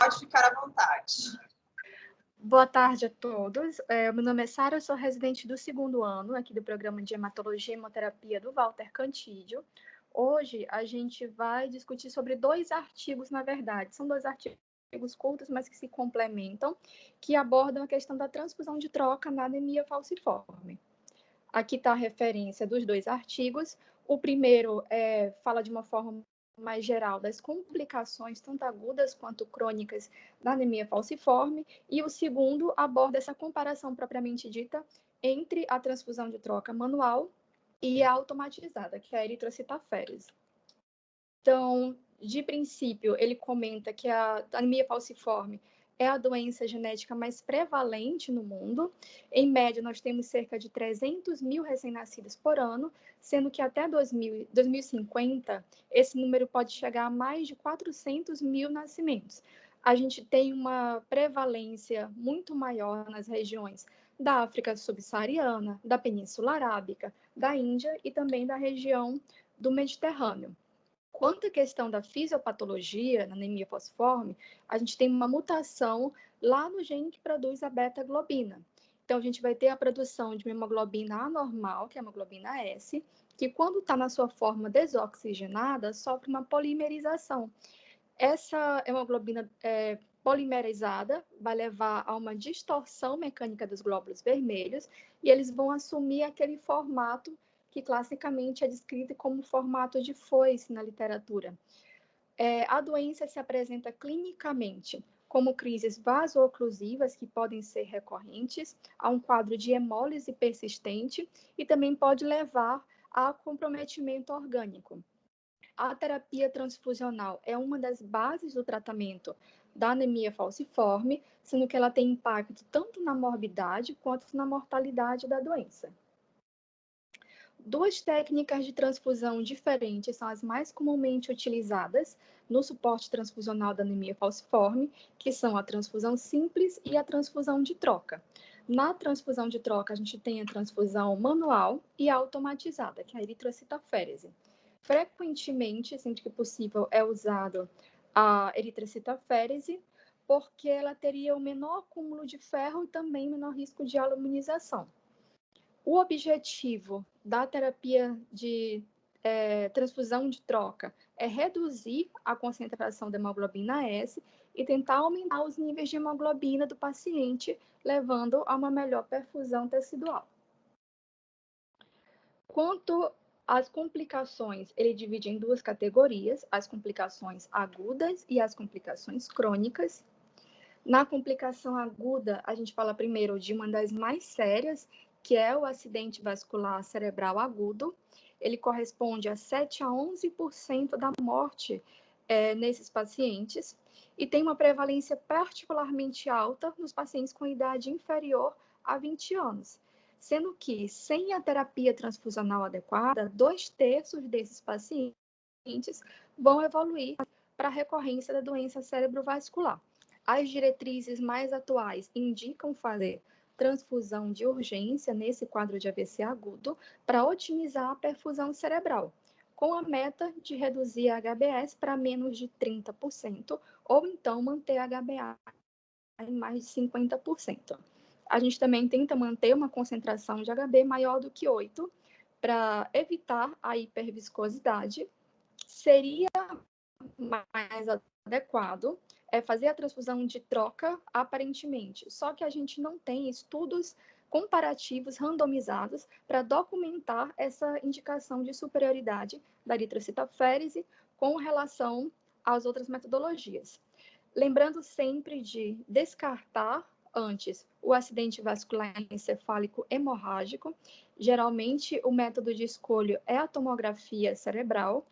Pode ficar à vontade. Boa tarde a todos. Meu nome é Sara, eu sou residente do 2º ano aqui do programa de Hematologia e Hemoterapia do Walter Cantídio. Hoje a gente vai discutir sobre 2 artigos, na verdade. São 2 artigos curtos, mas que se complementam, que abordam a questão da transfusão de troca na anemia falciforme. Aqui está a referência dos 2 artigos. O primeiro fala de uma forma mais geral das complicações, tanto agudas quanto crônicas, da anemia falciforme, e o segundo aborda essa comparação propriamente dita entre a transfusão de troca manual e a automatizada, que é a eritrocitaférese. Então, de princípio, ele comenta que a anemia falciforme é a doença genética mais prevalente no mundo. Em média, nós temos cerca de 300 mil recém-nascidos por ano, sendo que até 2050, esse número pode chegar a mais de 400 mil nascimentos. A gente tem uma prevalência muito maior nas regiões da África subsaariana, da Península Arábica, da Índia e também da região do Mediterrâneo. Quanto à questão da fisiopatologia na anemia falciforme, a gente tem uma mutação lá no gene que produz a beta-globina. Então, a gente vai ter a produção de uma hemoglobina anormal, que é a hemoglobina S, que quando está na sua forma desoxigenada, sofre uma polimerização. Essa hemoglobina polimerizada vai levar a uma distorção mecânica dos glóbulos vermelhos e eles vão assumir aquele formato que classicamente é descrito como formato de foice na literatura. A doença se apresenta clinicamente como crises vaso-oclusivas, que podem ser recorrentes, a um quadro de hemólise persistente e também pode levar a comprometimento orgânico. A terapia transfusional é uma das bases do tratamento da anemia falciforme, sendo que ela tem impacto tanto na morbidade quanto na mortalidade da doença. 2 técnicas de transfusão diferentes são as mais comumente utilizadas no suporte transfusional da anemia falciforme, que são a transfusão simples e a transfusão de troca. Na transfusão de troca, a gente tem a transfusão manual e a automatizada, que é a eritrocitaférese. Frequentemente, sempre que possível, é usado a eritrocitaférese, porque ela teria o menor acúmulo de ferro e também menor risco de aluminização. O objetivo da terapia de transfusão de troca é reduzir a concentração da hemoglobina S e tentar aumentar os níveis de hemoglobina do paciente, levando a uma melhor perfusão tecidual. Quanto às complicações, ele divide em 2 categorias, as complicações agudas e as complicações crônicas. Na complicação aguda, a gente fala primeiro de uma das mais sérias, que é o acidente vascular cerebral agudo. Ele corresponde a 7 a 11% da morte nesses pacientes e tem uma prevalência particularmente alta nos pacientes com idade inferior a 20 anos, sendo que, sem a terapia transfusional adequada, 2/3 desses pacientes vão evoluir para a recorrência da doença cerebrovascular. As diretrizes mais atuais indicam fazer transfusão de urgência nesse quadro de AVC agudo para otimizar a perfusão cerebral, com a meta de reduzir a HBS para menos de 30%, ou então manter a HbA em mais de 50%. A gente também tenta manter uma concentração de Hb maior do que 8, para evitar a hiperviscosidade. Seria mais adequado fazer a transfusão de troca, aparentemente, só que a gente não tem estudos comparativos randomizados para documentar essa indicação de superioridade da eritrocitaférese com relação às outras metodologias. Lembrando sempre de descartar antes o acidente vascular encefálico hemorrágico. Geralmente, o método de escolha é a tomografia cerebral,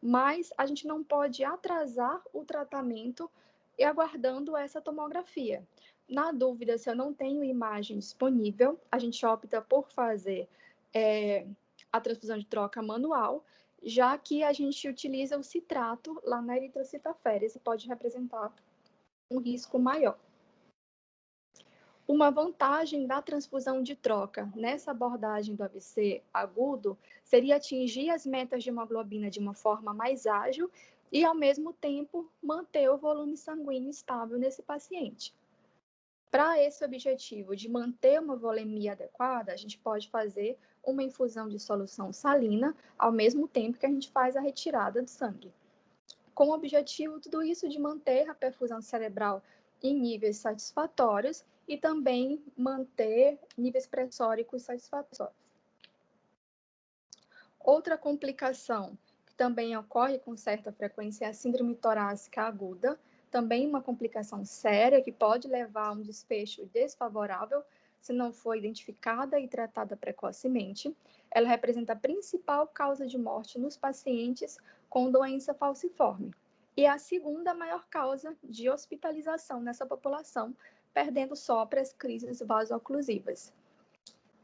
mas a gente não pode atrasar o tratamento e aguardando essa tomografia. Na dúvida, se eu não tenho imagem disponível, a gente opta por fazer a transfusão de troca manual, já que a gente utiliza o citrato lá na eritrocitaférese, pode representar um risco maior. Uma vantagem da transfusão de troca nessa abordagem do AVC agudo seria atingir as metas de hemoglobina de uma forma mais ágil e, ao mesmo tempo, manter o volume sanguíneo estável nesse paciente. Para esse objetivo de manter uma volemia adequada, a gente pode fazer uma infusão de solução salina, ao mesmo tempo que a gente faz a retirada do sangue. Com o objetivo, tudo isso de manter a perfusão cerebral em níveis satisfatórios e também manter níveis pressóricos satisfatórios. Outra complicação que também ocorre com certa frequência é a síndrome torácica aguda, também uma complicação séria que pode levar a um desfecho desfavorável se não for identificada e tratada precocemente. Ela representa a principal causa de morte nos pacientes com doença falciforme e é a segunda maior causa de hospitalização nessa população, perdendo só para as crises vasoclusivas.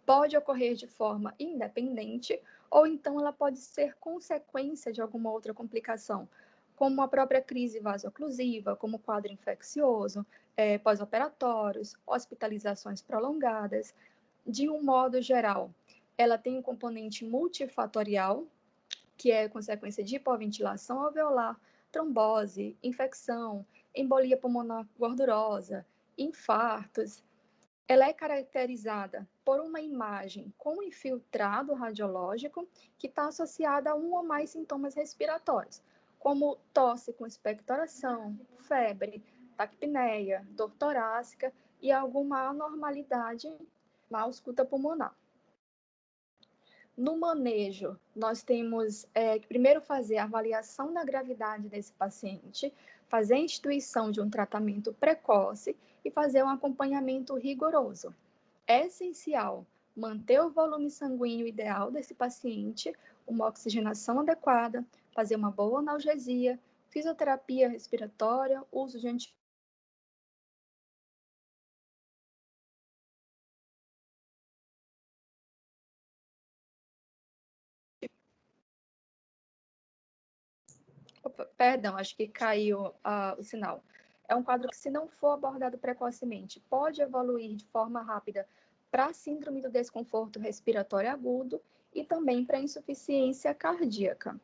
Pode ocorrer de forma independente ou então ela pode ser consequência de alguma outra complicação, como a própria crise vasoclusiva, como quadro infeccioso, pós-operatórios, hospitalizações prolongadas. De um modo geral, ela tem um componente multifatorial, que é consequência de hipoventilação alveolar, trombose, infecção, embolia pulmonar gordurosa, infartos. Ela é caracterizada por uma imagem com infiltrado radiológico que está associada a um ou mais sintomas respiratórios, como tosse com expectoração, febre, taquipneia, dor torácica e alguma anormalidade na ausculta pulmonar. No manejo, nós temos que primeiro fazer a avaliação da gravidade desse paciente, fazer a instituição de um tratamento precoce e fazer um acompanhamento rigoroso. É essencial manter o volume sanguíneo ideal desse paciente, uma oxigenação adequada, fazer uma boa analgesia, fisioterapia respiratória, uso de Perdão, acho que caiu o sinal. É um quadro que, se não for abordado precocemente, pode evoluir de forma rápida para a síndrome do desconforto respiratório agudo e também para insuficiência cardíaca.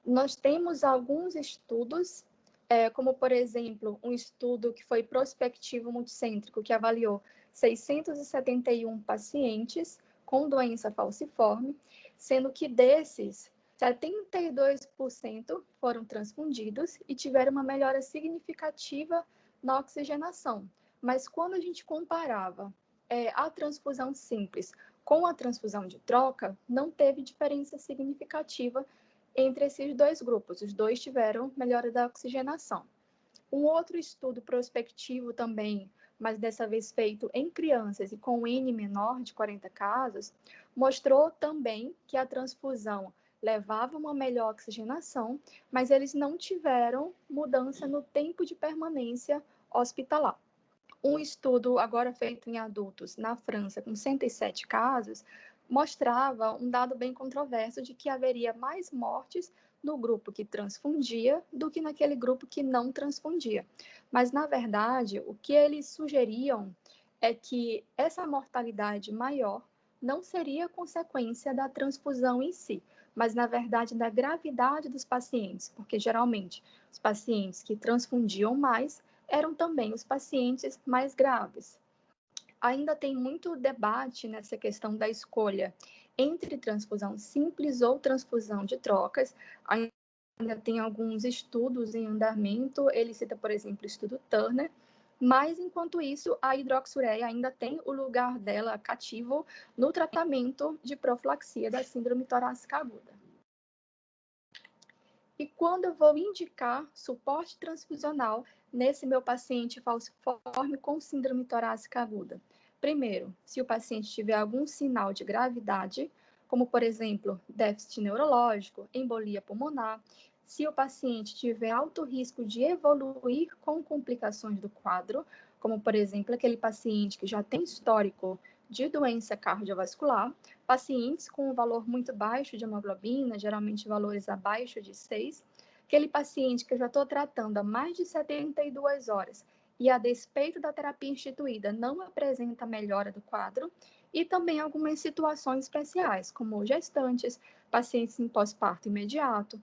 Nós temos alguns estudos, como, por exemplo, um estudo que foi prospectivo multicêntrico, que avaliou 671 pacientes com doença falciforme, sendo que desses, 72% foram transfundidos e tiveram uma melhora significativa na oxigenação. Mas quando a gente comparava a transfusão simples com a transfusão de troca, não teve diferença significativa entre esses dois grupos. Os dois tiveram melhora da oxigenação. Um outro estudo prospectivo também, mas dessa vez feito em crianças e com N menor de 40 casos, mostrou também que a transfusão levava uma melhor oxigenação, mas eles não tiveram mudança no tempo de permanência hospitalar. Um estudo agora feito em adultos na França, com 107 casos, mostrava um dado bem controverso de que haveria mais mortes no grupo que transfundia do que naquele grupo que não transfundia. Mas, na verdade, o que eles sugeriam é que essa mortalidade maior não seria consequência da transfusão em si, mas, na verdade, da gravidade dos pacientes, porque geralmente os pacientes que transfundiam mais eram também os pacientes mais graves. Ainda tem muito debate nessa questão da escolha entre transfusão simples ou transfusão de trocas. Ainda tem alguns estudos em andamento, ele cita, por exemplo, o estudo Turner, mas, enquanto isso, a hidroxureia ainda tem o lugar dela cativo no tratamento de profilaxia da síndrome torácica aguda. E quando eu vou indicar suporte transfusional nesse meu paciente falciforme com síndrome torácica aguda? Primeiro, se o paciente tiver algum sinal de gravidade, como, por exemplo, déficit neurológico, embolia pulmonar, se o paciente tiver alto risco de evoluir com complicações do quadro, como, por exemplo, aquele paciente que já tem histórico de doença cardiovascular, pacientes com um valor muito baixo de hemoglobina, geralmente valores abaixo de 6, aquele paciente que eu já estou tratando há mais de 72 horas e, a despeito da terapia instituída, não apresenta melhora do quadro, e também algumas situações especiais, como gestantes, pacientes em pós-parto imediato,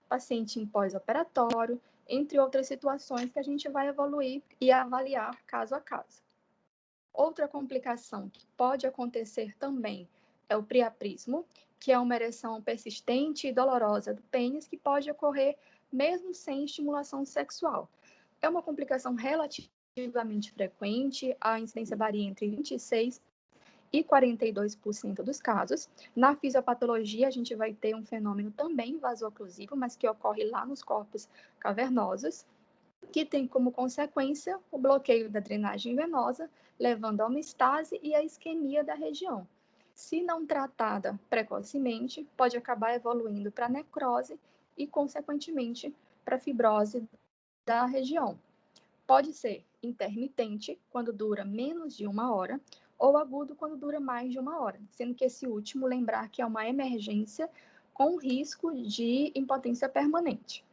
paciente em pós-operatório, entre outras situações que a gente vai evoluir e avaliar caso a caso. Outra complicação que pode acontecer também é o priaprismo, que é uma ereção persistente e dolorosa do pênis que pode ocorrer mesmo sem estimulação sexual. É uma complicação relativamente frequente, a incidência varia entre 26% e 42% dos casos. Na fisiopatologia, a gente vai ter um fenômeno também vaso-oclusivo, mas que ocorre lá nos corpos cavernosos, que tem como consequência o bloqueio da drenagem venosa, levando a uma estase e a isquemia da região. Se não tratada precocemente, pode acabar evoluindo para necrose e, consequentemente, para fibrose da região. Pode ser intermitente, quando dura menos de 1 hora, ou agudo, quando dura mais de 1 hora, sendo que esse último, lembrar que é uma emergência com risco de impotência permanente.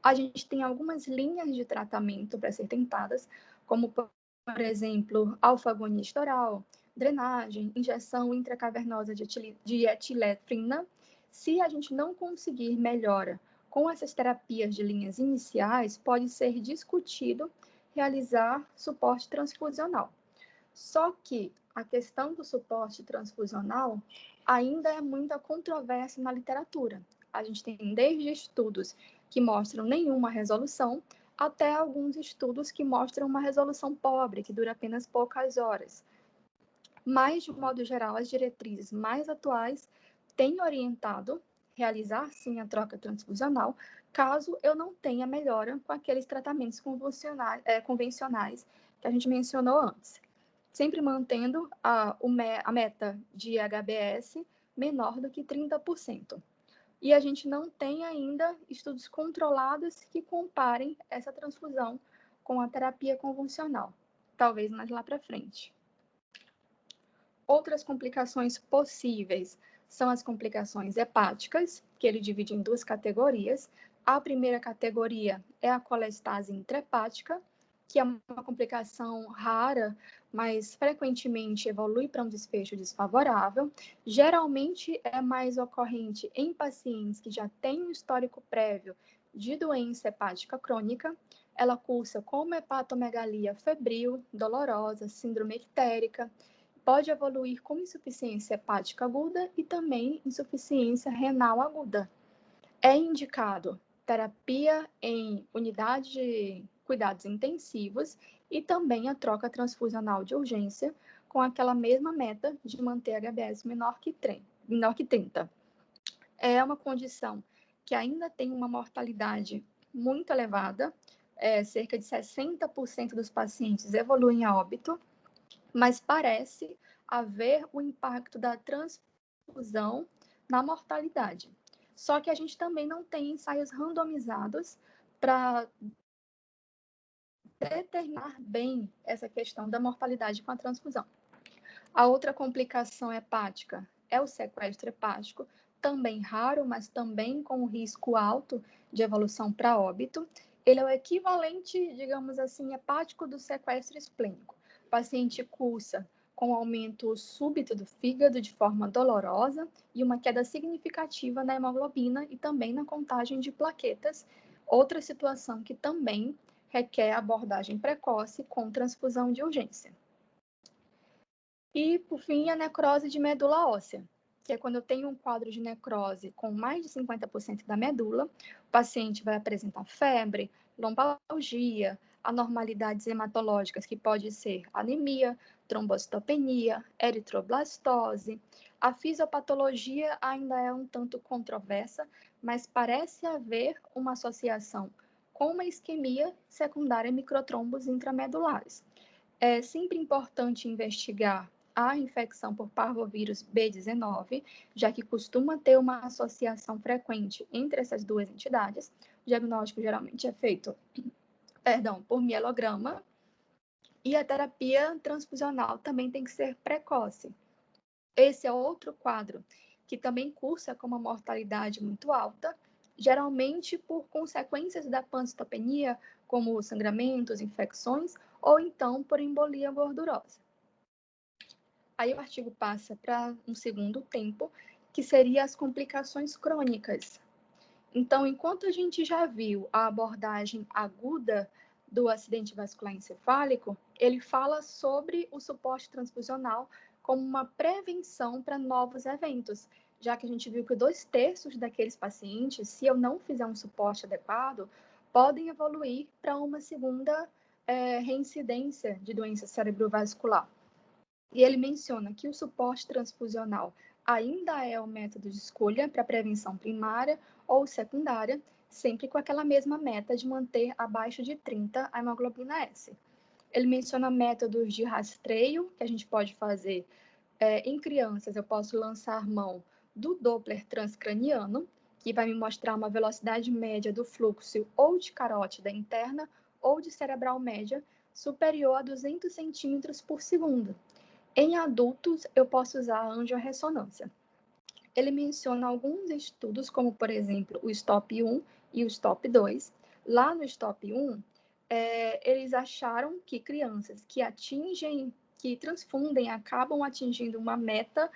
A gente tem algumas linhas de tratamento para ser tentadas, como, por exemplo, alfa-agonista oral, drenagem, injeção intracavernosa de etiletrina. Se a gente não conseguir melhora com essas terapias de linhas iniciais, pode ser discutido realizar suporte transfusional. Só que a questão do suporte transfusional ainda é muita controvérsia na literatura. A gente tem desde estudos que mostram nenhuma resolução, até alguns estudos que mostram uma resolução pobre, que dura apenas poucas horas. Mas, de modo geral, as diretrizes mais atuais têm orientado realizar, sim, a troca transfusional, caso eu não tenha melhora com aqueles tratamentos convencionais que a gente mencionou antes. Sempre mantendo a meta de HBS menor do que 30%. E a gente não tem ainda estudos controlados que comparem essa transfusão com a terapia convencional, talvez mais lá para frente. Outras complicações possíveis são as complicações hepáticas, que ele divide em duas categorias. A primeira categoria é a colestase intrahepática, que é uma complicação rara, mas frequentemente evolui para um desfecho desfavorável. Geralmente é mais ocorrente em pacientes que já têm um histórico prévio de doença hepática crônica. Ela cursa como hepatomegalia febril, dolorosa, síndrome ictérica, pode evoluir com insuficiência hepática aguda e também insuficiência renal aguda. É indicado terapia em unidade de cuidados intensivos e também a troca transfusional de urgência com aquela mesma meta de manter HBS menor que 30. É uma condição que ainda tem uma mortalidade muito elevada, cerca de 60% dos pacientes evoluem a óbito, mas parece haver o impacto da transfusão na mortalidade. Só que a gente também não tem ensaios randomizados para determinar bem essa questão da mortalidade com a transfusão. A outra complicação hepática é o sequestro hepático, também raro, mas também com um risco alto de evolução para óbito. Ele é o equivalente, digamos assim, hepático do sequestro esplênico. O paciente cursa com aumento súbito do fígado de forma dolorosa e uma queda significativa na hemoglobina e também na contagem de plaquetas, outra situação que também requer abordagem precoce com transfusão de urgência. E, por fim, a necrose de medula óssea, que é quando eu tenho um quadro de necrose com mais de 50% da medula, o paciente vai apresentar febre, lombalgia, anormalidades hematológicas, que pode ser anemia, trombocitopenia, eritroblastose. A fisiopatologia ainda é um tanto controversa, mas parece haver uma associação com uma isquemia secundária microtrombos intramedulares. É sempre importante investigar a infecção por parvovírus B19, já que costuma ter uma associação frequente entre essas duas entidades. O diagnóstico geralmente é feito, por mielograma, e a terapia transfusional também tem que ser precoce. Esse é outro quadro que também cursa com uma mortalidade muito alta, geralmente por consequências da pancitopenia, como sangramentos, infecções, ou então por embolia gordurosa. Aí o artigo passa para um segundo tempo, que seria as complicações crônicas. Então, enquanto a gente já viu a abordagem aguda do acidente vascular encefálico, ele fala sobre o suporte transfusional como uma prevenção para novos eventos, já que a gente viu que 2/3 daqueles pacientes, se eu não fizer um suporte adequado, podem evoluir para uma segunda reincidência de doença cerebrovascular. E ele menciona que o suporte transfusional ainda é o método de escolha para prevenção primária ou secundária, sempre com aquela mesma meta de manter abaixo de 30 a hemoglobina S. Ele menciona métodos de rastreio que a gente pode fazer em crianças. Eu posso lançar mão do Doppler transcraniano, que vai me mostrar uma velocidade média do fluxo ou de carótida interna ou de cerebral média superior a 200 centímetros por segundo. Em adultos, eu posso usar a angiorressonância. Ele menciona alguns estudos, como, por exemplo, o STOP-1 e o STOP-2. Lá no STOP-1, eles acharam que crianças que transfundem, acabam atingindo uma meta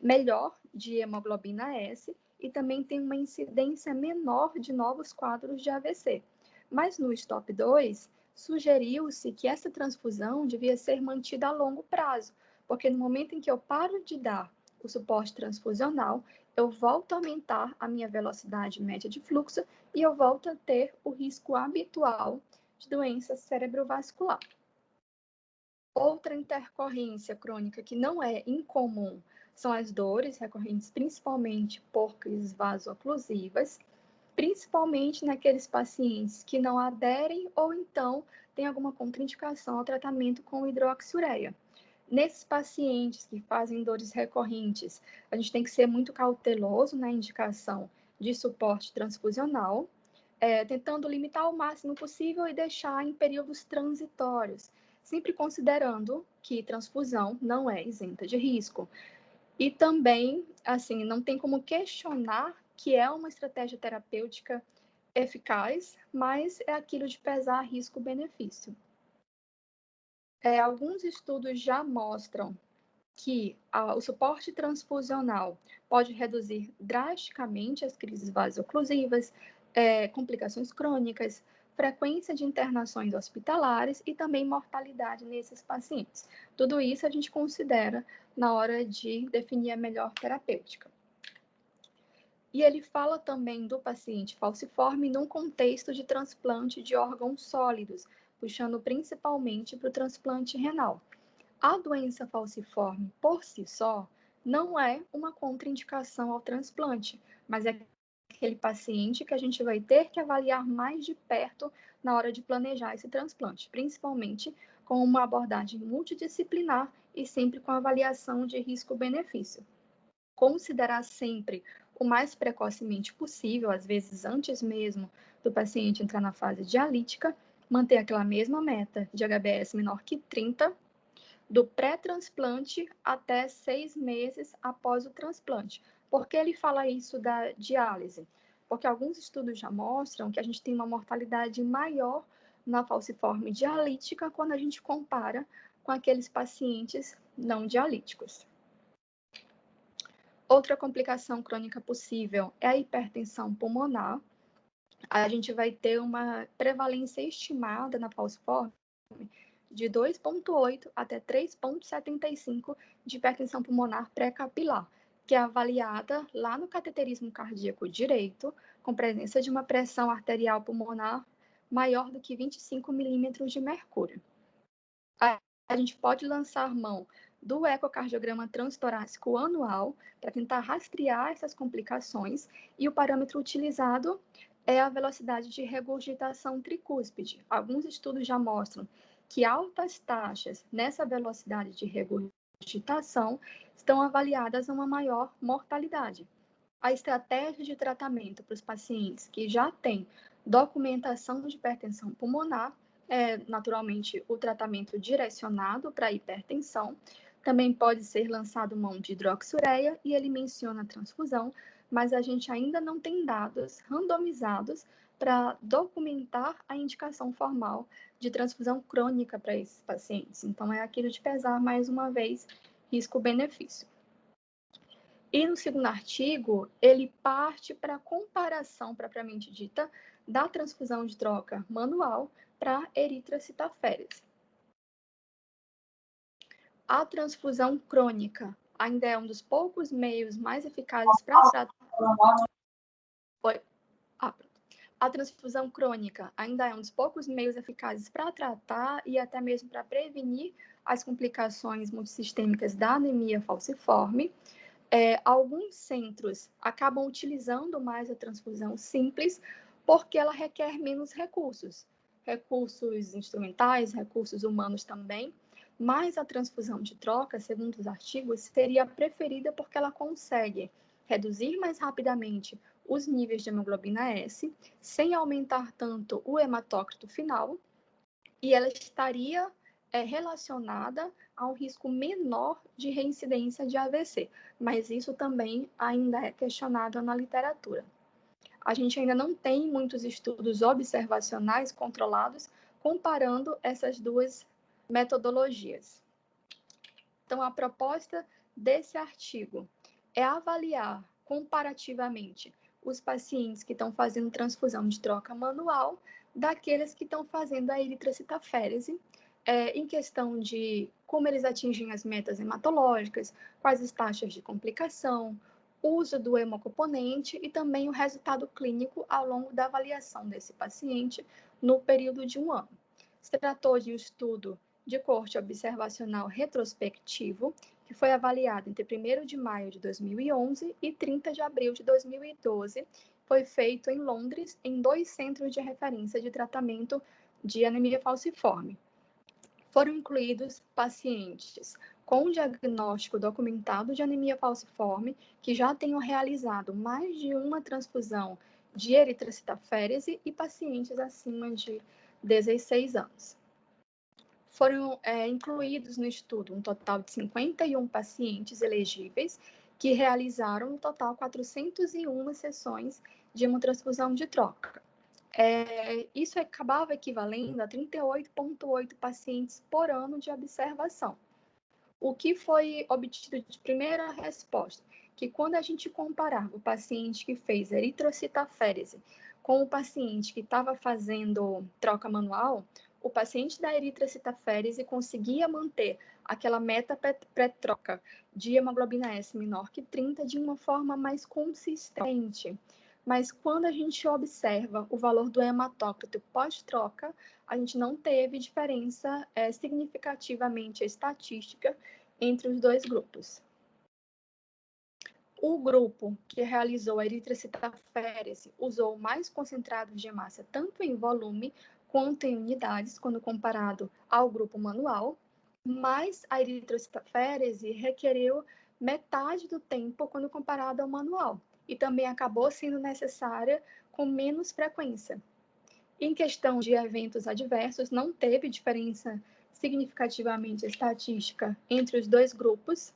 melhor de hemoglobina S e também tem uma incidência menor de novos quadros de AVC. Mas no STOP-2, sugeriu-se que essa transfusão devia ser mantida a longo prazo, porque no momento em que eu paro de dar o suporte transfusional, eu volto a aumentar a minha velocidade média de fluxo e eu volto a ter o risco habitual de doença cerebrovascular. Outra intercorrência crônica que não é incomum são as dores recorrentes, principalmente por crises vaso-oclusivas, principalmente naqueles pacientes que não aderem ou então têm alguma contraindicação ao tratamento com hidroxiureia. Nesses pacientes que fazem dores recorrentes, a gente tem que ser muito cauteloso na indicação de suporte transfusional, tentando limitar ao máximo possível e deixar em períodos transitórios, sempre considerando que transfusão não é isenta de risco. E também, assim, não tem como questionar que é uma estratégia terapêutica eficaz, mas é aquilo de pesar risco-benefício. Alguns estudos já mostram que o suporte transfusional pode reduzir drasticamente as crises vaso-oclusivas, complicações crônicas, frequência de internações hospitalares e também mortalidade nesses pacientes. Tudo isso a gente considera na hora de definir a melhor terapêutica. E ele fala também do paciente falciforme num contexto de transplante de órgãos sólidos, puxando principalmente para o transplante renal. A doença falciforme, por si só, não é uma contraindicação ao transplante, mas é aquele paciente que a gente vai ter que avaliar mais de perto na hora de planejar esse transplante, principalmente com uma abordagem multidisciplinar e sempre com avaliação de risco-benefício. Considerar sempre o mais precocemente possível, às vezes antes mesmo do paciente entrar na fase dialítica, manter aquela mesma meta de HbS menor que 30, do pré-transplante até 6 meses após o transplante. Por que ele fala isso da diálise? Porque alguns estudos já mostram que a gente tem uma mortalidade maior na falciforme dialítica quando a gente compara com aqueles pacientes não dialíticos. Outra complicação crônica possível é a hipertensão pulmonar. A gente vai ter uma prevalência estimada na falciforme de 2,8 até 3,75 de hipertensão pulmonar pré-capilar, que é avaliada lá no cateterismo cardíaco direito, com presença de uma pressão arterial pulmonar maior do que 25 milímetros de mercúrio. A gente pode lançar mão do ecocardiograma transtorácico anual para tentar rastrear essas complicações, e o parâmetro utilizado é a velocidade de regurgitação tricúspide. Alguns estudos já mostram que altas taxas nessa velocidade de regurgitação estão avaliadas a uma maior mortalidade. A estratégia de tratamento para os pacientes que já têm documentação de hipertensão pulmonar é, naturalmente, o tratamento direcionado para a hipertensão. Também pode ser lançado mão de hidroxiureia e ele menciona a transfusão, mas a gente ainda não tem dados randomizados para documentar a indicação formal de transfusão crônica para esses pacientes. Então, é aquilo de pesar, mais uma vez, risco-benefício. E no segundo artigo, ele parte para a comparação propriamente dita da transfusão de troca manual para eritrocitaférese. A transfusão crônica ainda é um dos poucos meios mais eficazes para tratar. A transfusão crônica ainda é um dos poucos meios eficazes para tratar e até mesmo para prevenir as complicações multissistêmicas da anemia falciforme. Alguns centros acabam utilizando mais a transfusão simples porque ela requer menos recursos instrumentais, recursos humanos também, mas a transfusão de troca, segundo os artigos, seria preferida porque ela consegue reduzir mais rapidamente os níveis de hemoglobina S, sem aumentar tanto o hematócrito final, e ela estaria relacionada a um risco menor de reincidência de AVC, mas isso também ainda é questionado na literatura. A gente ainda não tem muitos estudos observacionais controlados comparando essas duas metodologias. Então, a proposta desse artigo é avaliar comparativamente os pacientes que estão fazendo transfusão de troca manual daqueles que estão fazendo a eritrocitaférese, em questão de como eles atingem as metas hematológicas, quais as taxas de complicação, uso do hemocomponente e também o resultado clínico ao longo da avaliação desse paciente no período de 1 ano. Se tratou de um estudo de corte observacional retrospectivo, que foi avaliado entre 1º de maio de 2011 e 30 de abril de 2012, foi feito em Londres, em 2 centros de referência de tratamento de anemia falciforme. Foram incluídos pacientes com diagnóstico documentado de anemia falciforme, que já tenham realizado mais de uma transfusão de eritrocitaférese e pacientes acima de 16 anos. Foram incluídos no estudo um total de 51 pacientes elegíveis que realizaram, no total, 401 sessões de hemotransfusão de troca. Isso acabava equivalendo a 38,8 pacientes por ano de observação. O que foi obtido de primeira resposta? Que quando a gente comparava o paciente que fez eritrocitaférese com o paciente que estava fazendo troca manual, o paciente da eritrocitaférese conseguia manter aquela meta pré-troca de hemoglobina S menor que 30 de uma forma mais consistente. Mas quando a gente observa o valor do hematócrito pós-troca, a gente não teve diferença significativamente estatística entre os dois grupos. O grupo que realizou a eritrocitaférese usou mais concentrados de hemácia, tanto em volume quanto em unidades, quando comparado ao grupo manual, mas a eritrocitaférese requereu metade do tempo quando comparado ao manual, e também acabou sendo necessária com menos frequência. Em questão de eventos adversos, não teve diferença significativamente estatística entre os dois grupos.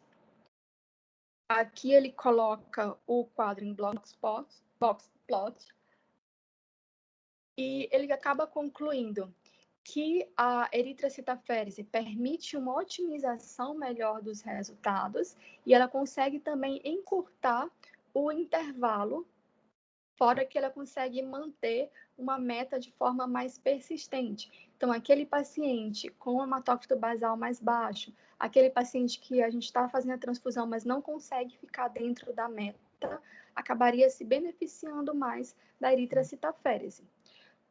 Aqui ele coloca o quadro em box plot, e ele acaba concluindo que a eritrocitaférese permite uma otimização melhor dos resultados e ela consegue também encurtar o intervalo, fora que ela consegue manter uma meta de forma mais persistente. Então, aquele paciente com o hematócrito basal mais baixo, aquele paciente que a gente está fazendo a transfusão, mas não consegue ficar dentro da meta, acabaria se beneficiando mais da eritrocitaférese.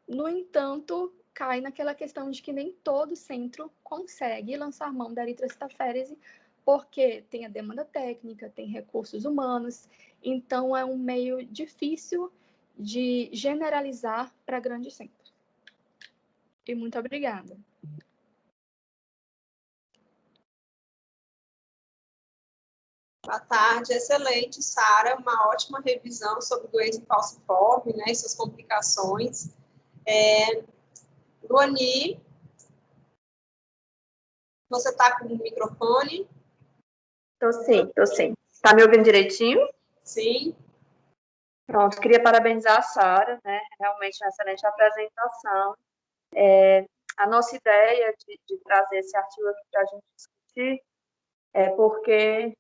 No entanto, cai naquela questão de que nem todo centro consegue lançar mão da eritrocitaférese, porque tem a demanda técnica, tem recursos humanos, então é um meio difícil de generalizar para grandes centros. E muito obrigada. Boa tarde, excelente, Sara, uma ótima revisão sobre doença falciforme, né, e suas complicações. Luani, você está com o microfone? Tô sim. Tá me ouvindo direitinho? Sim. Pronto, queria parabenizar a Sara, né? Realmente uma excelente apresentação. A nossa ideia de trazer esse artigo aqui para a gente discutir porque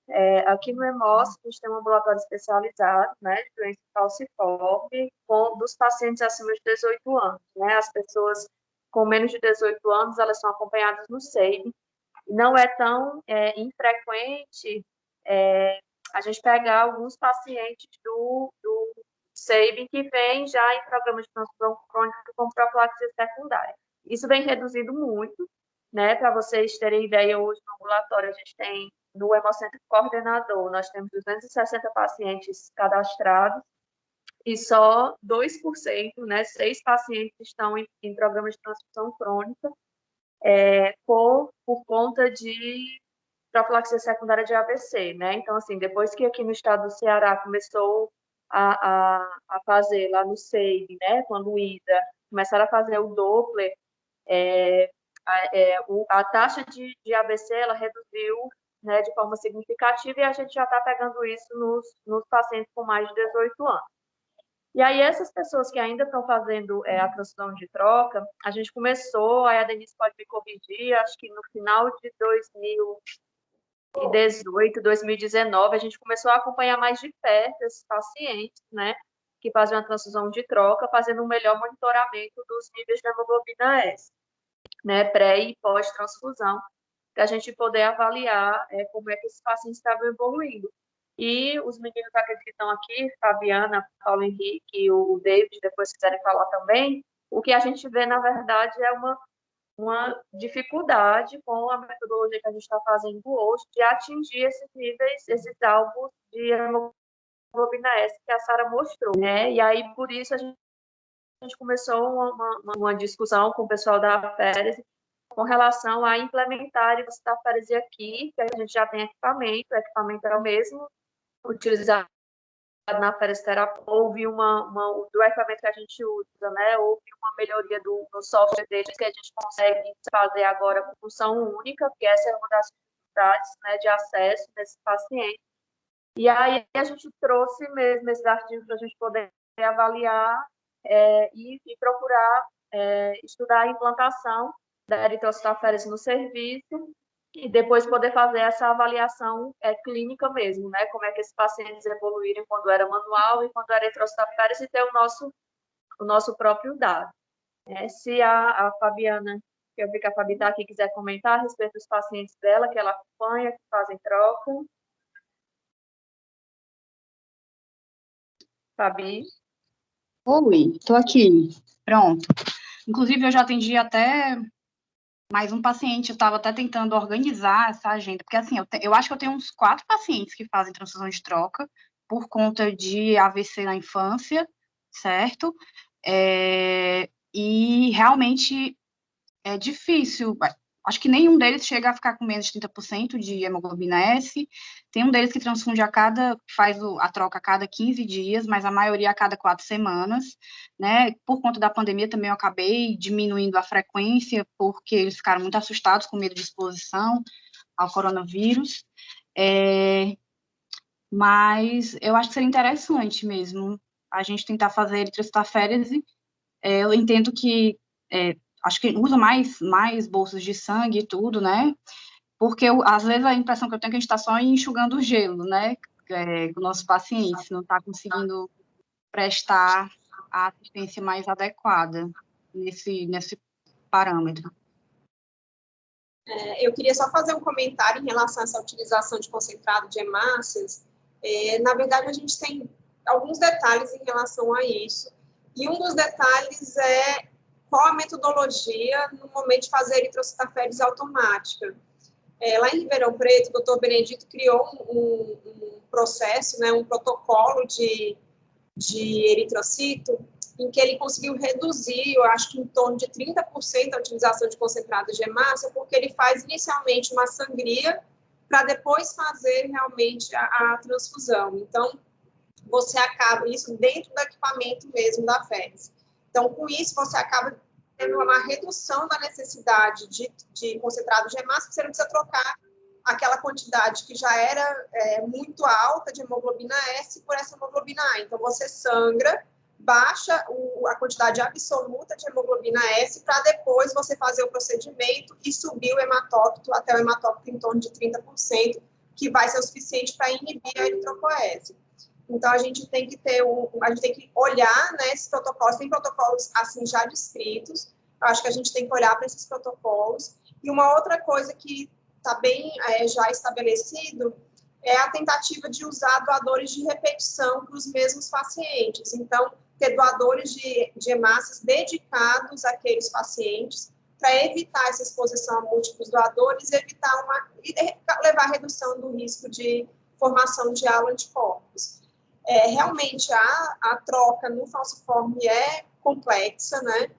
aqui no EMOS a gente tem um ambulatório especializado, né, de doença falciforme, dos pacientes acima de 18 anos, né, as pessoas com menos de 18 anos, elas são acompanhadas no SEIB. Não é tão infrequente a gente pegar alguns pacientes do SEIB que vêm já em programas de transfusão crônica com profilaxia secundária. Isso vem reduzido muito, né? Para vocês terem ideia, hoje no ambulatório a gente tem, no Hemocentro Coordenador, nós temos 260 pacientes cadastrados e só 2%, né, 6 pacientes estão em programas de transfusão crônica por conta de profilaxia secundária de AVC, né? Então, assim, depois que aqui no estado do Ceará começou a fazer lá no SEIB, né, com a Luísa, começaram a fazer o Doppler, a taxa de AVC, ela reduziu, né, de forma significativa, e a gente já está pegando isso nos pacientes com mais de 18 anos. E aí, essas pessoas que ainda estão fazendo a transfusão de troca, a gente começou, aí a Denise pode me corrigir, acho que no final de 2018, 2019, a gente começou a acompanhar mais de perto esses pacientes, né, que fazem uma transfusão de troca, fazendo um melhor monitoramento dos níveis de hemoglobina S, né, pré e pós-transfusão, para a gente poder avaliar como é que esses pacientes estavam evoluindo. E os meninos que estão aqui, Fabiana, Paulo Henrique e o David, depois quiserem falar também, o que a gente vê, na verdade, é uma dificuldade com a metodologia que a gente está fazendo hoje de atingir esses níveis, esses alvos de hemoglobina S que a Sara mostrou, né? E aí, por isso, a gente começou uma discussão com o pessoal da Aférese com relação a implementar a Aférese aqui, que a gente já tem equipamento, o equipamento é o mesmo, utilizado na feresterapia. Houve do equipamento que a gente usa, né? Houve uma melhoria no software deles, que a gente consegue fazer agora com função única, que essa é uma das dificuldades, né, de acesso desse paciente. E aí a gente trouxe mesmo esses artigos para a gente poder avaliar e procurar estudar a implantação da eritrocitaférese no serviço, e depois poder fazer essa avaliação clínica mesmo, né? Como é que esses pacientes evoluíram quando era manual e quando era eritrocitaférese, e ter o nosso próprio dado. Se a Fabiana, que eu vi que a Fabi está aqui, quiser comentar a respeito dos pacientes dela, que ela acompanha, que fazem troca. Fabi? Oi, estou aqui. Pronto. Inclusive, eu já atendi até mais um paciente, eu estava até tentando organizar essa agenda, porque assim, eu acho que eu tenho uns 4 pacientes que fazem transfusão de troca por conta de AVC na infância, certo? E realmente é difícil. Acho que nenhum deles chega a ficar com menos de 30% de hemoglobina S. Tem um deles que faz a troca a cada 15 dias, mas a maioria a cada 4 semanas, né? Por conta da pandemia também eu acabei diminuindo a frequência, porque eles ficaram muito assustados com medo de exposição ao coronavírus. Mas eu acho que seria interessante mesmo a gente tentar fazer eritrocitaférese. Eu entendo que acho que usa mais bolsas de sangue e tudo, né? Porque às vezes a impressão que eu tenho é que a gente está só enxugando o gelo, né? Com nossos pacientes, não está conseguindo prestar a assistência mais adequada nesse parâmetro. Eu queria só fazer um comentário em relação a essa utilização de concentrado de hemácias. Na verdade, a gente tem alguns detalhes em relação a isso. E um dos detalhes é qual a metodologia no momento de fazer eritrocitaférese automática. Lá em Ribeirão Preto, o doutor Benedito criou um processo, né, um protocolo de eritrocito, em que ele conseguiu reduzir, eu acho que em torno de 30% a utilização de concentrado de hemácia, porque ele faz inicialmente uma sangria para depois fazer realmente a transfusão. Então, você acaba, isso dentro do equipamento mesmo da Aférese. Então, com isso, você acaba tendo uma redução da necessidade de concentrado de hemácia, você não precisa trocar aquela quantidade que já era muito alta de hemoglobina S por essa hemoglobina A. Então, você sangra, baixa a quantidade absoluta de hemoglobina S para depois você fazer o procedimento e subir o hematócrito até o hematócrito em torno de 30%, que vai ser o suficiente para inibir a eritropoese. Então, a gente tem que olhar, né, esses protocolos, tem protocolos assim já descritos, eu acho que a gente tem que olhar para esses protocolos. E uma outra coisa que está bem já estabelecido é a tentativa de usar doadores de repetição para os mesmos pacientes. Então, ter doadores de hemácias dedicados àqueles pacientes para evitar essa exposição a múltiplos doadores e levar à redução do risco de formação de haloanticorpos. Realmente, a troca no falciforme é complexa, né?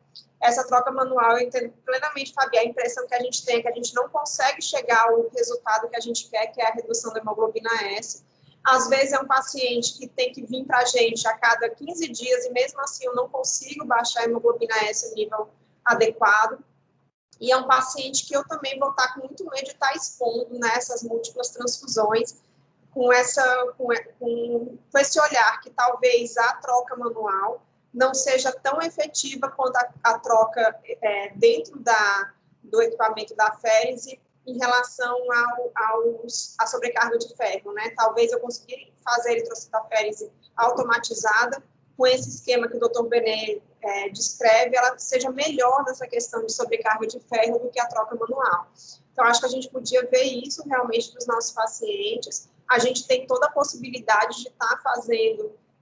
Essa troca manual, eu entendo plenamente, Fabi, a impressão que a gente tem é que a gente não consegue chegar ao resultado que a gente quer, que é a redução da hemoglobina S. Às vezes é um paciente que tem que vir para a gente a cada 15 dias e mesmo assim eu não consigo baixar a hemoglobina S no nível adequado. E é um paciente que eu também vou estar com muito medo de estar expondo nessas múltiplas transfusões, com esse olhar que talvez a troca manual não seja tão efetiva quanto a troca dentro do equipamento da férise em relação à sobrecarga de ferro, né? Talvez eu consiga fazer a eritrocitaférese automatizada com esse esquema que o Dr. Benet descreve, ela seja melhor nessa questão de sobrecarga de ferro do que a troca manual. Então, acho que a gente podia ver isso realmente dos nossos pacientes. A gente tem toda a possibilidade de estar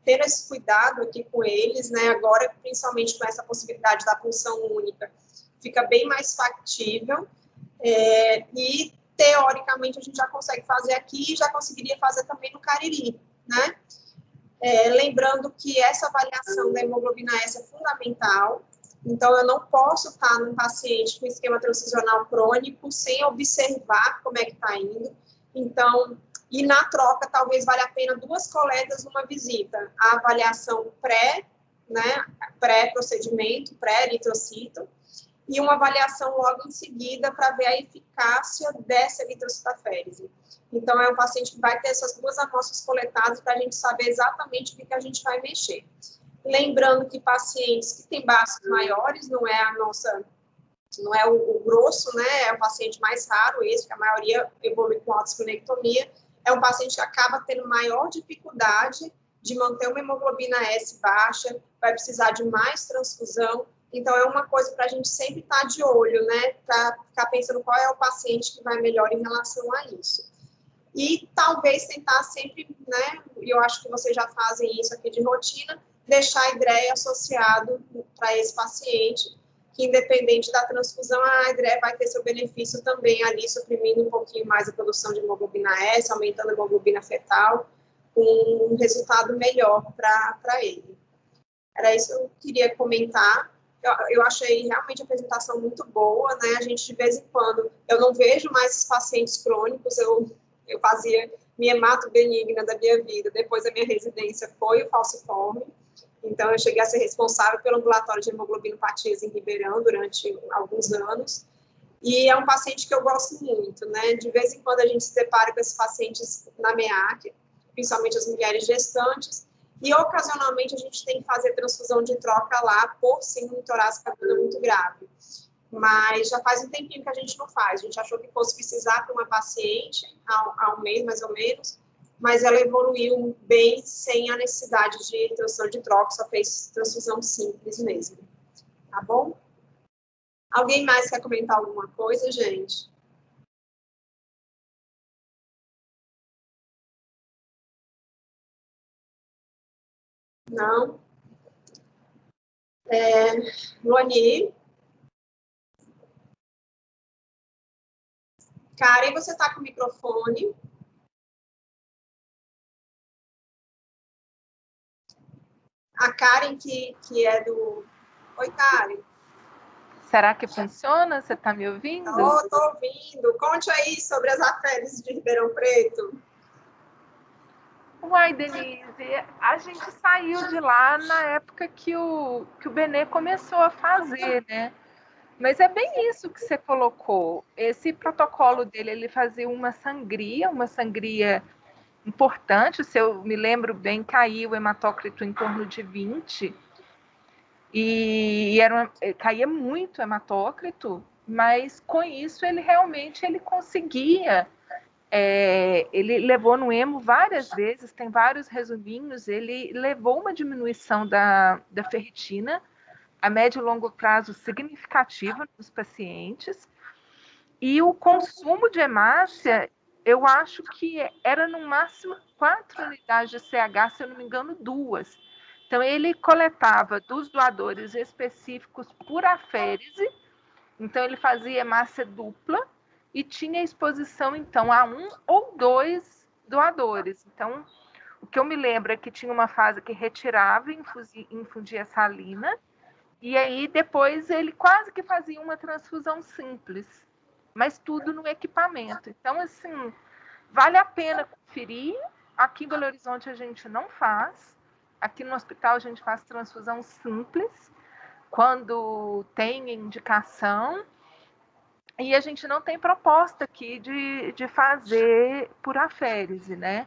tendo esse cuidado aqui com eles, né? Agora, principalmente com essa possibilidade da punção única, fica bem mais factível. E, teoricamente, a gente já consegue fazer aqui e já conseguiria fazer também no Cariri, né? Lembrando que essa avaliação da hemoglobina S é fundamental, então eu não posso estar num paciente com esquema transfusional crônico sem observar como é que está indo. Então, e na troca, talvez valha a pena 2 coletas numa visita. A avaliação pré-procedimento, pré-eritrocito, e uma avaliação logo em seguida para ver a eficácia dessa eritrocitaférese. Então, é um paciente que vai ter essas 2 amostras coletadas para a gente saber exatamente o que a gente vai mexer. Lembrando que pacientes que têm baços maiores, não é o grosso, né? É o paciente mais raro, esse, que a maioria evolui com autoesplenectomia, é um paciente que acaba tendo maior dificuldade de manter uma hemoglobina S baixa, vai precisar de mais transfusão. Então, é uma coisa para a gente sempre estar de olho, né? Para ficar pensando qual é o paciente que vai melhor em relação a isso. E talvez tentar sempre, né? E eu acho que vocês já fazem isso aqui de rotina, deixar a IDREA associado para esse paciente, que independente da transfusão, a IDREA vai ter seu benefício também ali, suprimindo um pouquinho mais a produção de hemoglobina S, aumentando a hemoglobina fetal, com um resultado melhor para ele. Era isso que eu queria comentar. Eu achei realmente a apresentação muito boa, né? A gente, de vez em quando, eu não vejo mais esses pacientes crônicos, eu fazia minha hemato benigna da minha vida, depois da minha residência foi o falciforme. Então, eu cheguei a ser responsável pelo ambulatório de hemoglobinopatias em Ribeirão durante alguns anos. E é um paciente que eu gosto muito, né? De vez em quando a gente se depara com esses pacientes na MEAC, principalmente as mulheres gestantes, e ocasionalmente a gente tem que fazer transfusão de troca lá por síndrome torácica aguda muito grave. Mas já faz um tempinho que a gente não faz. A gente achou que fosse precisar para uma paciente há um mês, mais ou menos, mas ela evoluiu bem sem a necessidade de transfusão de troca, só fez transfusão simples mesmo. Tá bom? Alguém mais quer comentar alguma coisa, gente? Não? Luani? Karen, você está com o microfone? A Karen, que é do... Oi, Karen. Será que funciona? Você está me ouvindo? Estou ouvindo. Conte aí sobre as aféres de Ribeirão Preto. Uai, Denise, a gente saiu de lá na época que o Benê começou a fazer, né? Mas é bem isso que você colocou. Esse protocolo dele, ele fazia uma sangria importante, se eu me lembro bem, caiu o hematócrito em torno de 20, e caía muito hematócrito, mas com isso ele realmente conseguia. Ele levou no hemo várias vezes, tem vários resuminhos, ele levou uma diminuição da ferritina a médio e longo prazo significativa nos pacientes, e o consumo de hemácia, eu acho que era no máximo 4 unidades de CH, se eu não me engano, 2. Então, ele coletava dos doadores específicos por aférese, então ele fazia hemácia dupla, e tinha exposição, então, a 1 ou 2 doadores. Então, o que eu me lembro é que tinha uma fase que retirava e infundia salina, e aí depois ele quase que fazia uma transfusão simples, mas tudo no equipamento. Então, assim, vale a pena conferir. Aqui em Belo Horizonte a gente não faz. Aqui no hospital a gente faz transfusão simples, quando tem indicação. E a gente não tem proposta aqui de fazer por aférese, né?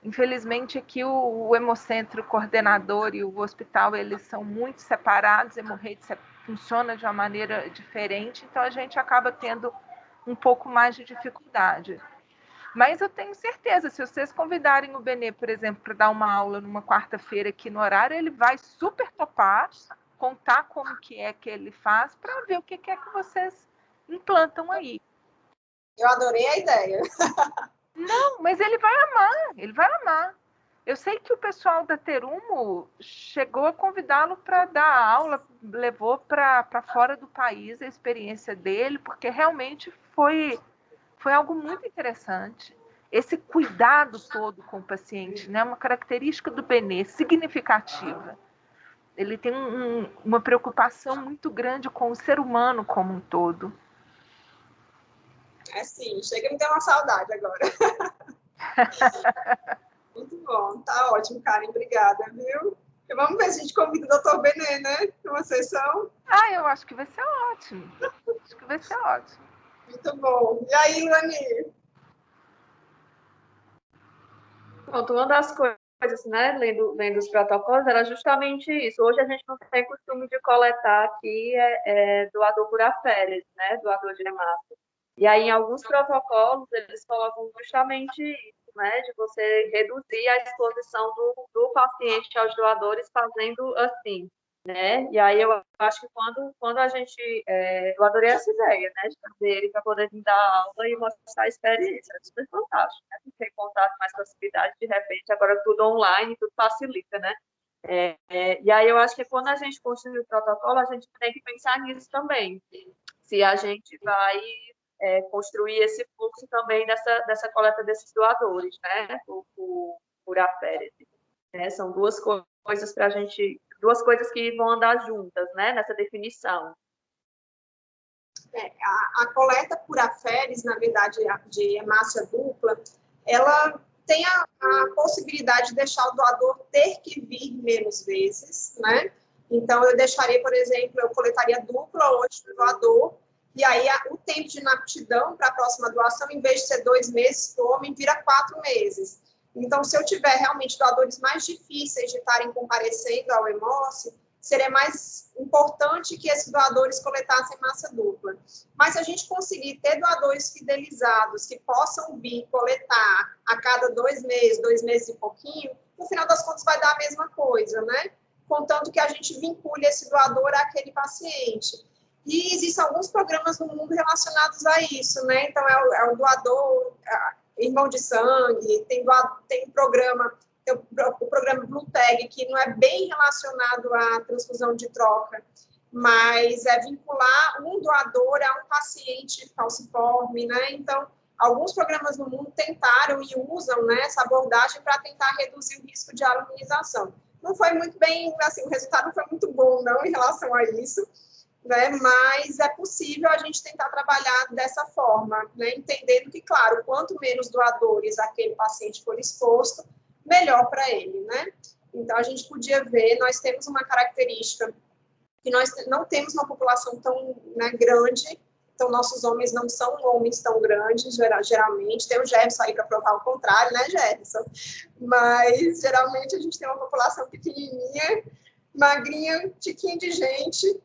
Infelizmente, aqui o hemocentro coordenador e o hospital, eles são muito separados, a hemorrede funciona de uma maneira diferente, então a gente acaba tendo um pouco mais de dificuldade. Mas eu tenho certeza, se vocês convidarem o Benê, por exemplo, para dar uma aula numa quarta-feira aqui no horário, ele vai super topar, contar como que ele faz, para ver o que é que vocês implantam aí. Eu adorei a ideia. Não, mas ele vai amar. Eu sei que o pessoal da Terumo chegou a convidá-lo para dar aula, levou para fora do país a experiência dele, porque realmente foi algo muito interessante. Esse cuidado todo com o paciente, né? Uma característica do Benê significativa. Ele tem uma preocupação muito grande com o ser humano como um todo. Sim, chega a me ter uma saudade agora. Muito bom, tá ótimo, Karen, obrigada, viu? E vamos ver se a gente convida o Dr. Benê, né, para uma sessão. Eu acho que vai ser ótimo. Muito bom. E aí, Luani? Pronto, uma das coisas, né, lendo os protocolos, era justamente isso. Hoje a gente não tem costume de coletar aqui doador por aférese, né, doador de hemácia. E aí, em alguns protocolos, eles colocam justamente isso, né, de você reduzir a exposição do paciente aos doadores fazendo assim, né? E aí eu acho que quando a gente... eu adorei essa ideia, né, de trazer ele para poder vir dar aula e mostrar a experiência. É super fantástico, né? Ter contato, mais facilidade, de repente, agora tudo online, tudo facilita, né? E aí eu acho que quando a gente construir o protocolo, a gente tem que pensar nisso também. Se a gente vai construir esse fluxo também dessa coleta desses doadores, né? Por aférese. São duas coisas para a gente... Duas coisas que vão andar juntas, né? Nessa definição. A coleta por aférese, na verdade, de hemácia dupla, ela tem a possibilidade de deixar o doador ter que vir menos vezes, né? Então, eu deixaria, por exemplo, eu coletaria dupla hoje do doador, e aí o tempo de inaptidão para a próxima doação, em vez de ser 2 meses para o homem, vira 4 meses. Então, se eu tiver realmente doadores mais difíceis de estarem comparecendo ao hemócio, seria mais importante que esses doadores coletassem hemácia dupla. Mas se a gente conseguir ter doadores fidelizados que possam vir coletar a cada 2 meses e pouquinho, no final das contas vai dar a mesma coisa, né? Contanto que a gente vincule esse doador àquele paciente. E existem alguns programas no mundo relacionados a isso, né? Então, é o doador, irmão de sangue, tem o programa Blue Tag, que não é bem relacionado à transfusão de troca, mas é vincular um doador a um paciente falciforme, né? Então, alguns programas no mundo tentaram e usam, né, essa abordagem para tentar reduzir o risco de aluminização. Não foi muito bem, assim, o resultado não foi muito bom, não, em relação a isso, né? Mas é possível a gente tentar trabalhar dessa forma, né? Entendendo que, claro, quanto menos doadores aquele paciente for exposto, melhor para ele, né? Então, a gente podia ver, nós temos uma característica que nós não temos uma população tão, né, grande, então nossos homens não são homens tão grandes, geralmente, tem o Jefferson aí para provar o contrário, né, Jefferson? Mas, geralmente, a gente tem uma população pequenininha, magrinha, tiquinho de gente,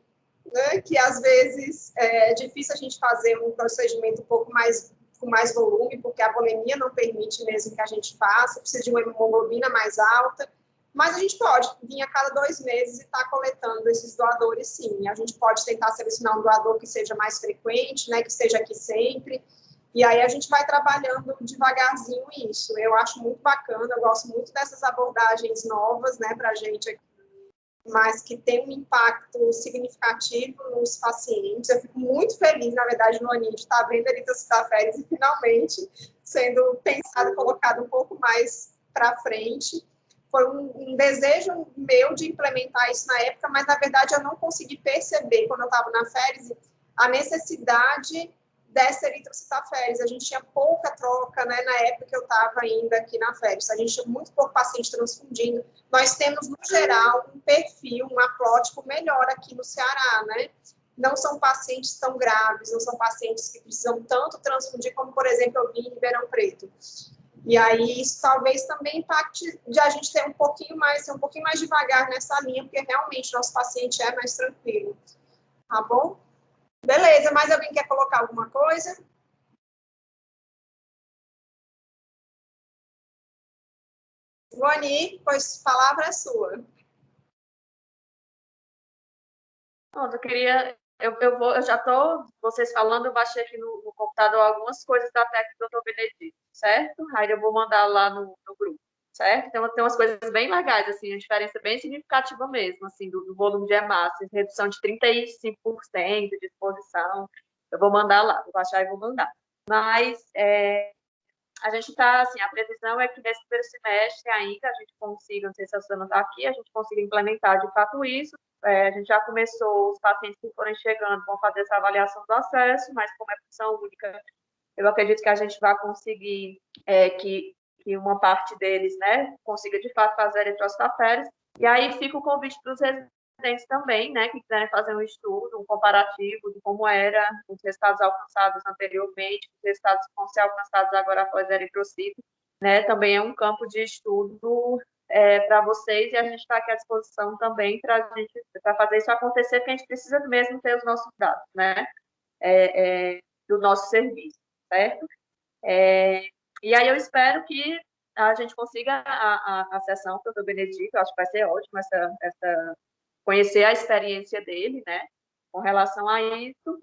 né, que às vezes é difícil a gente fazer um procedimento um pouco mais com mais volume, porque a volemia não permite mesmo que a gente faça, precisa de uma hemoglobina mais alta, mas a gente pode vir a cada 2 meses e estar coletando esses doadores, sim. A gente pode tentar selecionar um doador que seja mais frequente, né, que esteja aqui sempre, e aí a gente vai trabalhando devagarzinho isso. Eu acho muito bacana, eu gosto muito dessas abordagens novas, né, para a gente aqui, mas que tem um impacto significativo nos pacientes. Eu fico muito feliz, na verdade, Luani, de estar vendo a eritrocitaféreas e finalmente sendo pensado, colocado um pouco mais para frente. Foi um desejo meu de implementar isso na época, mas, na verdade, eu não consegui perceber, quando eu estava na Féris, a necessidade dessa eritrocitaféres. A gente tinha pouca troca, né, na época que eu estava ainda aqui na Féris. A gente tinha muito pouco paciente transfundindo. Nós temos, no geral, um perfil, um aplótipo melhor aqui no Ceará, né? Não são pacientes tão graves, não são pacientes que precisam tanto transfundir como, por exemplo, eu vi em Ribeirão Preto. E aí, isso talvez também impacte de a gente ter um pouquinho mais devagar nessa linha, porque realmente nosso paciente é mais tranquilo. Tá bom? Beleza, mais alguém quer colocar alguma coisa? Luani, pois a palavra é sua. Não, eu já estou, vocês falando, eu baixei aqui no computador algumas coisas da técnica do Dr. Benedito, certo? Aí eu vou mandar lá no grupo, certo? Então, tem umas coisas bem legais, assim, a diferença bem significativa mesmo, assim, do volume de hemácias, redução de 35% de exposição. Eu vou mandar lá, vou baixar e vou mandar. Mas a gente está, assim, a previsão é que nesse primeiro semestre ainda a gente consiga, não sei se a Susana está aqui, a gente consiga implementar de fato isso. A gente já começou, os pacientes que forem chegando vão fazer essa avaliação do acesso, mas como é função única, eu acredito que a gente vai conseguir que uma parte deles, né, consiga de fato fazer eritrocitaféreas. E aí fica o convite para os residentes também, né, que quiserem fazer um estudo, um comparativo de como era os resultados alcançados anteriormente, os resultados que vão ser alcançados agora após a eritrocito, né, também é um campo de estudo para vocês, e a gente está aqui à disposição também para fazer isso acontecer, porque a gente precisa mesmo ter os nossos dados, né, do nosso serviço, certo? E aí eu espero que a gente consiga a sessão com o Dr. Benedito, eu acho que vai ser ótimo conhecer a experiência dele, né, com relação a isso,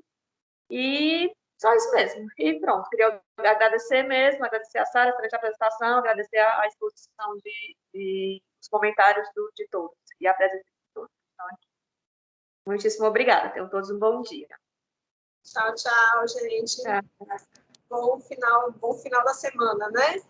e só isso mesmo. E pronto, queria agradecer mesmo, agradecer a Sara pela apresentação, agradecer a exposição dos comentários de todos, e a presença de todos. Então, muitíssimo obrigada, tenham todos um bom dia. Tchau, tchau, gente. Tchau. Bom final da semana, né?